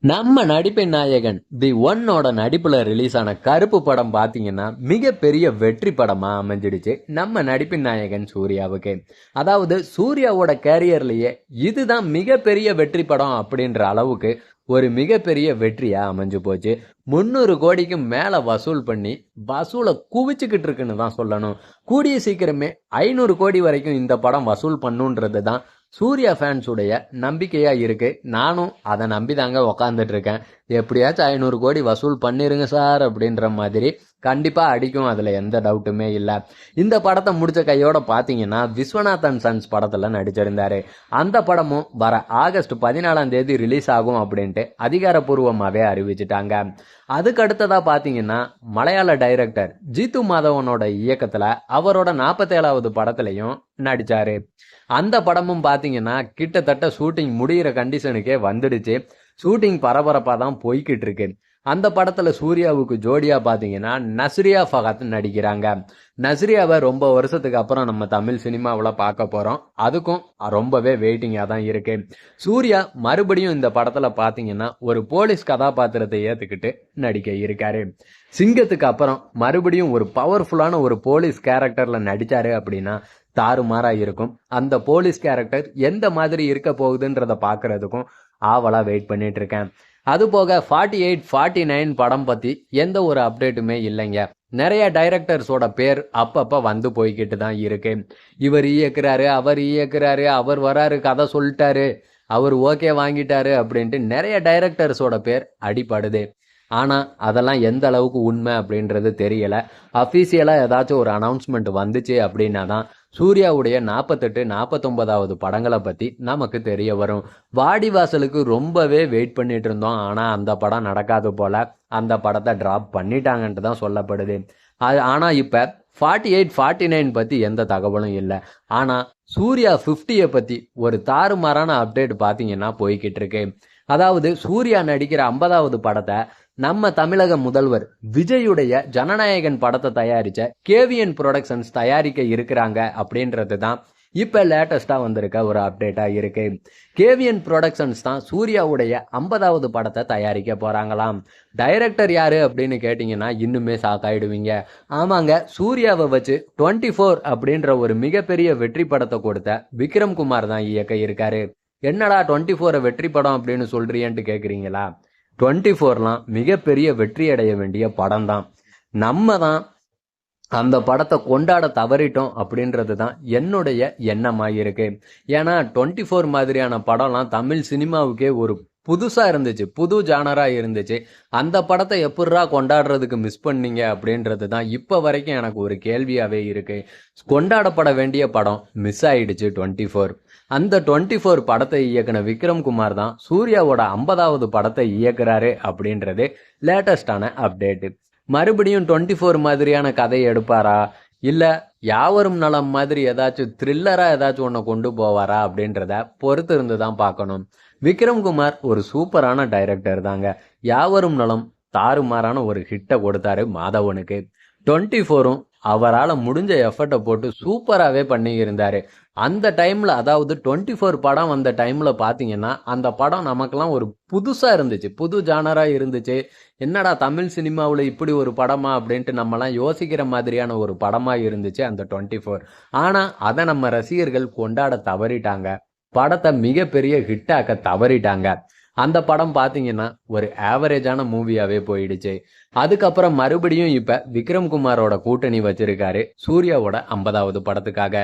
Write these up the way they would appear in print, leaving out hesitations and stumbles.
நம்ம நடிப்பின் நாயகன் தி ஒன்னோட நடிப்புல ரிலீஸ் ஆன கருப்பு படம் பாத்தீங்கன்னா மிகப்பெரிய வெற்றி படமா அமைஞ்சிடுச்சு நம்ம நடிப்பின் நாயகன் சூர்யாவுக்கு. அதாவது சூர்யாவோட கேரியர்லயே இதுதான் மிகப்பெரிய வெற்றி படம் அப்படின்ற அளவுக்கு ஒரு மிகப்பெரிய வெற்றியா அமைஞ்சு போச்சு. 300 கோடிக்கு மேல வசூல் பண்ணி வசூலை குவிச்சுக்கிட்டு இருக்குன்னு தான் சொல்லணும். கூடிய சீக்கிரமே 500 கோடி வரைக்கும் இந்த படம் வசூல் பண்ணுன்றது தான் சூர்யா ஃபேன்ஸ் உடைய நம்பிக்கையா இருக்கு. நானும் அதை நம்பி தாங்க உக்காந்துட்டு இருக்கேன். எப்படியாச்சும் 500 கோடி வசூல் பண்ணிருங்க சார் அப்படின்ற மாதிரி கண்டிப்பா அடிக்கும், அதுல எந்த டவுட்டுமே இல்ல. இந்த படத்தை முடிச்ச கையோட பாத்தீங்கன்னா விஸ்வநாதன் சன்ஸ் படத்துல நடிச்சிருந்தாரு. அந்த படமும் வர ஆகஸ்ட் 14ஆம் தேதி ரிலீஸ் ஆகும் அப்படின்ட்டு அதிகாரப்பூர்வமாவே அறிவிச்சிட்டாங்க. அதுக்கு அடுத்ததா பாத்தீங்கன்னா மலையாள டைரக்டர் ஜீத்து மாதவனோட இயக்கத்துல அவரோட 47வது படத்திலையும் நடிச்சாரு. அந்த படமும் பாத்தீங்கன்னா கிட்டத்தட்ட ஷூட்டிங் முடிகிற கண்டிஷனுக்கே வந்துடுச்சு. ஷூட்டிங் பரபரப்பா தான் போய்கிட்டு இருக்கு. அந்த படத்துல சூர்யாவுக்கு ஜோடியா பாத்தீங்கன்னா நஸ்ரியா ஃபஹத் நடிக்கிறாங்க. நஸ்ரியாவை ரொம்ப வருஷத்துக்கு அப்புறம் நம்ம தமிழ் சினிமாவில் பார்க்க போறோம். அதுக்கும் ரொம்பவே வெயிட்டிங்கா தான் இருக்கு. சூர்யா மறுபடியும் இந்த படத்துல பாத்தீங்கன்னா ஒரு போலீஸ் கதாபாத்திரத்தை ஏத்துக்கிட்டு நடிக்க இருக்காரு. சிங்கத்துக்கு அப்புறம் மறுபடியும் ஒரு பவர்ஃபுல்லான ஒரு போலீஸ் கேரக்டர்ல நடிச்சாரு அப்படின்னா தாறுமாறா இருக்கும். அந்த போலீஸ் கேரக்டர் எந்த மாதிரி இருக்க போகுதுன்றத பாக்குறதுக்கும் ஆவலா வெயிட் பண்ணிட்டு இருக்கேன். அது போக 48, 49 படம் பத்தி எந்த ஒரு அப்டேட்டுமே இல்லைங்க. நிறைய டைரக்டர்ஸோட பேர் அப்பப்ப வந்து போய்கிட்டு தான் இருக்கு. இவர் இயக்குறாரு, அவர் இயக்குறாரு, அவர் வராரு, கதை சொல்லிட்டாரு, அவர் ஓகே வாங்கிட்டாரு அப்படின்ட்டு நிறைய டைரக்டர்ஸோட பேர் அடிபடுது. ஆனா அதெல்லாம் எந்த அளவுக்கு உண்மை அப்படின்றது தெரியல. அபிஷியலா ஏதாச்சும் ஒரு அனௌன்ஸ்மெண்ட் வந்துச்சு அப்படின்னா தான் சூர்யாவுடைய 48, 49வது படங்களை பத்தி நமக்கு தெரிய வரும். வாடிவாசலுக்கு ரொம்பவே வெயிட் பண்ணிட்டு இருந்தோம். ஆனா அந்த படம் நடக்காது போல. அந்த படத்தை டிராப் பண்ணிட்டாங்கன்ட்டு தான் சொல்லப்படுது. ஆனா இப்ப 48, 49 பத்தி எந்த தகவலும் இல்லை. ஆனா சூர்யா 50 பத்தி ஒரு தாறுமாறான அப்டேட் பாத்தீங்கன்னா போய்கிட்டு இருக்கு. அதாவது சூர்யா நடிக்கிற 50வது படத்தை நம்ம தமிழக முதல்வர் விஜயுடைய ஜனநாயகன் படத்தை தயாரிச்ச கேவிஎன் புரொடக்ஷன்ஸ் தயாரிக்க இருக்கிறாங்க அப்படின்றது தான் இப்ப லேட்டஸ்டா வந்திருக்க ஒரு அப்டேட்டா இருக்கு. கேவிஎன் புரொடக்ஷன்ஸ் தான் சூர்யாவுடைய 50வது படத்தை தயாரிக்க போறாங்களாம். டைரக்டர் யாரு அப்படின்னு கேட்டீங்கன்னா இன்னுமே சாக்காயிடுவீங்க. ஆமாங்க, சூர்யாவை வச்சு 24 அப்படின்ற ஒரு மிகப்பெரிய வெற்றி படத்தை கொடுத்த விக்ரம் குமார் தான் இயக்க இருக்காரு. என்னடா 24 வெற்றி படம் அப்படின்னு சொல்றீன்ட்டு கேக்குறீங்களா? 24லாம் மிகப்பெரிய வெற்றி அடைய வேண்டிய படம் தான். நம்ம தான் அந்த படத்தை கொண்டாட தவறிட்டோம் அப்படின்றது தான் என்னுடைய எண்ணமா இருக்கு. ஏன்னா 24 மாதிரியான படம்லாம் தமிழ் சினிமாவுக்கே ஒரு புதுசா இருந்துச்சு, புது ஜானரா இருந்துச்சு. அந்த படத்தை எப்படிரா கொண்டாடுறதுக்கு மிஸ் பண்ணீங்க அப்படின்றது தான் இப்ப வரைக்கும் எனக்கு ஒரு கேள்வியாவே இருக்கு. கொண்டாடப்பட வேண்டிய படம் மிஸ் ஆயிடுச்சு 24. அந்த 24 படத்தை இயக்குன விக்ரம் குமார் தான் சூர்யாவோட 50வது படத்தை இயக்குறாரு அப்படின்றது லேட்டஸ்டான அப்டேட். மறுபடியும் 24 மாதிரியான கதையை எடுப்பாரா, இல்ல யாவரும் நலம் மாதிரி ஏதாச்சும் த்ரில்லரா ஏதாச்சும் ஒன்ன கொண்டு போவாரா அப்படின்றத பொறுத்து இருந்து தான் பார்க்கணும். விக்ரம் குமார் ஒரு சூப்பரான டைரக்டர் தாங்க. யாவரும் நலம் தாறுமாறான ஒரு ஹிட்டை கொடுத்தாரு மாதவனுக்கு. 24ம் அவரால் முடிஞ்ச எஃபர்ட்டை போட்டு சூப்பராகவே பண்ணி இருந்தாரு. அந்த டைம்ல, அதாவது 24 படம் வந்த டைம்ல பாத்தீங்கன்னா அந்த படம் நமக்கெல்லாம் ஒரு புதுசா இருந்துச்சு, புது ஜானரா இருந்துச்சு. என்னடா தமிழ் சினிமாவில் இப்படி ஒரு படமா அப்படின்ட்டு நம்மலாம் யோசிக்கிற மாதிரியான ஒரு படமா இருந்துச்சு அந்த 24. ஆனா அதை நம்ம ரசிகர்கள் கொண்டாட தவறிட்டாங்க. படத்தை மிகப்பெரிய ஹிட்டாக்க தவறிட்டாங்க. அந்த படம் பாத்தீங்கன்னா ஒரு ஆவரேஜான மூவியாவே போயிடுச்சு. அதுக்கப்புறம் மறுபடியும் இப்ப விக்ரம் குமாரோட கூட்டணி வச்சிருக்காரு சூர்யாவோட 50வது படத்துக்காக.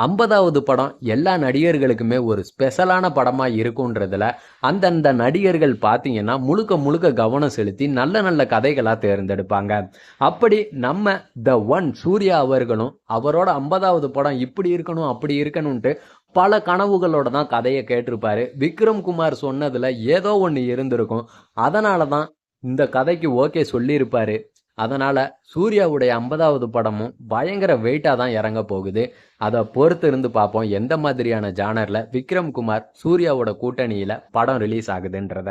50வது படம் எல்லா நடிகர்களுக்குமே ஒரு ஸ்பெஷலான படமா இருக்குன்றதுல அந்தந்த நடிகர்கள் பாத்தீங்கன்னா முழுக்க முழுக்க கவனம் செலுத்தி நல்ல நல்ல கதைகளா தேர்ந்தெடுப்பாங்க. அப்படி நம்ம த ஒன் சூர்யா அவர்களும் அவரோட 50வது படம் இப்படி இருக்கணும் அப்படி இருக்கணும்ட்டு பல கனவுகளோட தான் கதையை கேட்டிருப்பாரு. விக்ரம் குமார் சொன்னதுல ஏதோ ஒன்று இருந்திருக்கும். அதனால தான் இந்த கதைக்கு ஓகே சொல்லியிருப்பாரு. அதனால சூர்யாவுடைய 50வது படமும் பயங்கர வெயிட்டா தான் இறங்க போகுது. அதை பொறுத்து இருந்து பார்ப்போம் எந்த மாதிரியான ஜானர்ல விக்ரம் குமார் சூர்யாவோட கூட்டணியில படம் ரிலீஸ் ஆகுதுன்றத.